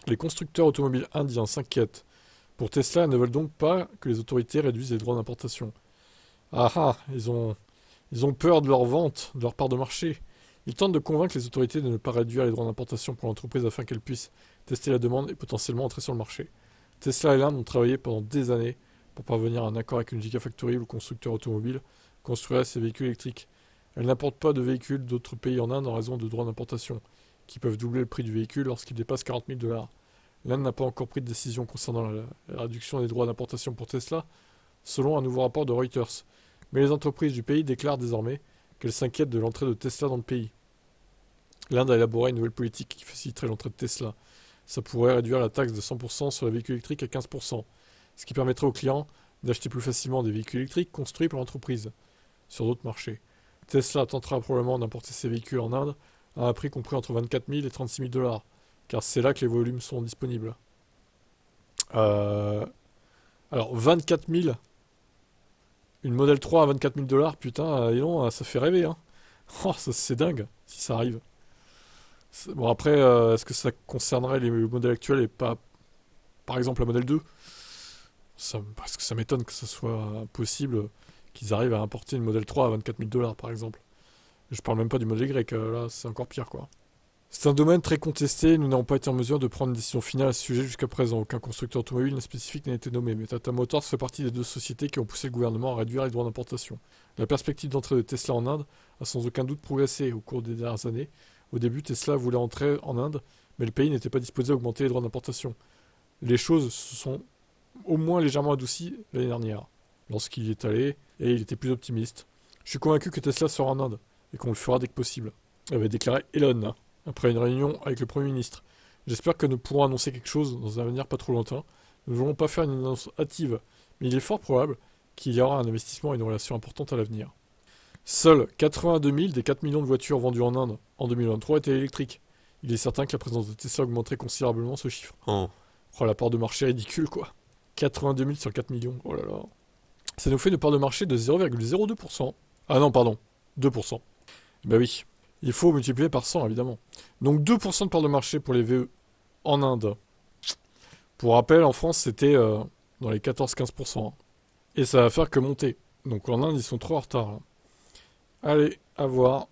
Les constructeurs automobiles indiens s'inquiètent. Pour Tesla, ils ne veulent donc pas que les autorités réduisent les droits d'importation. Ah ah, ils ont peur de leur vente, de leur part de marché. Ils tentent de convaincre les autorités de ne pas réduire les droits d'importation pour l'entreprise afin qu'elle puisse tester la demande et potentiellement entrer sur le marché. Tesla et l'Inde ont travaillé pendant des années pour parvenir à un accord avec une gigafactory où le constructeur automobile construirait ses véhicules électriques. Elle n'importe pas de véhicules d'autres pays en Inde en raison de droits d'importation, qui peuvent doubler le prix du véhicule lorsqu'il dépasse 40 000 dollars. L'Inde n'a pas encore pris de décision concernant la réduction des droits d'importation pour Tesla, selon un nouveau rapport de Reuters. Mais les entreprises du pays déclarent désormais qu'elles s'inquiètent de l'entrée de Tesla dans le pays. L'Inde a élaboré une nouvelle politique qui faciliterait l'entrée de Tesla. Ça pourrait réduire la taxe de 100% sur les véhicules électriques à 15%, ce qui permettrait aux clients d'acheter plus facilement des véhicules électriques construits par l'entreprise sur d'autres marchés. Tesla tentera probablement d'importer ses véhicules en Inde à un prix compris entre 24 000 et 36 000 dollars, car c'est là que les volumes sont disponibles. Euh, alors, 24 000, une Model 3 à 24 000 dollars, putain, dis donc, ça fait rêver, hein. Oh, c'est dingue, si ça arrive. Bon, après, est-ce que ça concernerait les modèles actuels et pas, par exemple, la Model 2? Parce que ça m'étonne que ce soit possible qu'ils arrivent à importer une Model 3 à 24 000 dollars, par exemple. Je parle même pas du modèle Y, là, c'est encore pire, quoi. C'est un domaine très contesté, nous n'avons pas été en mesure de prendre une décision finale à ce sujet jusqu'à présent. Aucun constructeur automobile spécifique n'a été nommé, mais Tata Motors fait partie des deux sociétés qui ont poussé le gouvernement à réduire les droits d'importation. La perspective d'entrée de Tesla en Inde a sans aucun doute progressé au cours des dernières années. Au début, Tesla voulait entrer en Inde, mais le pays n'était pas disposé à augmenter les droits d'importation. Les choses se sont au moins légèrement adoucies l'année dernière, lorsqu'il y est allé, et il était plus optimiste. Je suis convaincu que Tesla sera en Inde, et qu'on le fera dès que possible, avait déclaré Elon, après une réunion avec le Premier ministre. J'espère que nous pourrons annoncer quelque chose dans un avenir pas trop lointain. Nous ne voulons pas faire une annonce hâtive, mais il est fort probable qu'il y aura un investissement et une relation importante à l'avenir. Seuls 82 000 des 4 millions de voitures vendues en Inde en 2023 étaient électriques. Il est certain que la présence de Tesla augmenterait considérablement ce chiffre. Oh. Oh, la part de marché ridicule, quoi. 82 000 sur 4 millions, oh là là. Ça nous fait une part de marché de 0,02%. Ah non, pardon, 2%. Ben oui, il faut multiplier par 100, évidemment. Donc 2% de part de marché pour les VE en Inde. Pour rappel, en France, c'était dans les 14-15%. Et ça va faire que monter. Donc en Inde, ils sont trop en retard, là. Allez, à voir.